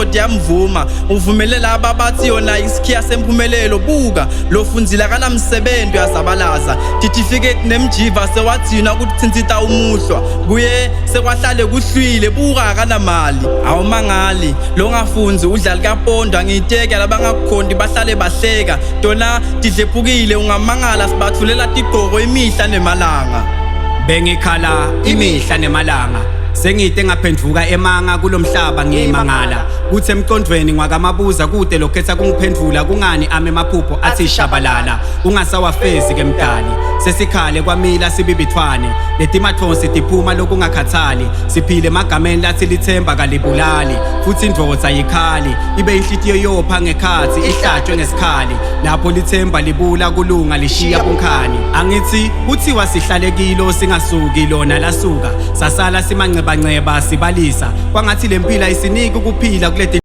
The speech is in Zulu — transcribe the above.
indoda yamvuma uvumelela ababathi yona isikhiya semphumelelo buka lo fundzila kanamsebenzi yazabalaza tithi fike kunemjiva sewathina ukuthi thintsita umuhlwa kuye sekwahlale kuhlwile buka kanamali awumangali lo ngafunzi udlali kaPondo ngiteke labangakhondi bahlale bahleka tona tidlephukile ungamangala sibathulela tigqoko imihla nemalanga bengikhala imihla nemalanga sengide ngaphendvuka emanga kulomhlaba ngiyimangala kuthe emqondweni ngwakamabuza kude lokhetha kungiphendvula kungani ame maphupho athi shabalala ungasawafezi ke mdali sesikhale kwamila sibibithwane letimathonsi tiphuma lokungakhathali siphile emagameni lathi lithemba kalibulali futhi indvodza yikhali ibe inhlitiyo yopha ngekhathi ihlatshwe ngesikhali lapho lithemba libula kulunga lishiya bunkhani angithi kuthiwa sihlale kilo singasuki lona lasuka sasala simancebanceba sibalisa kwangathi lempila isinika ukuphila kuleti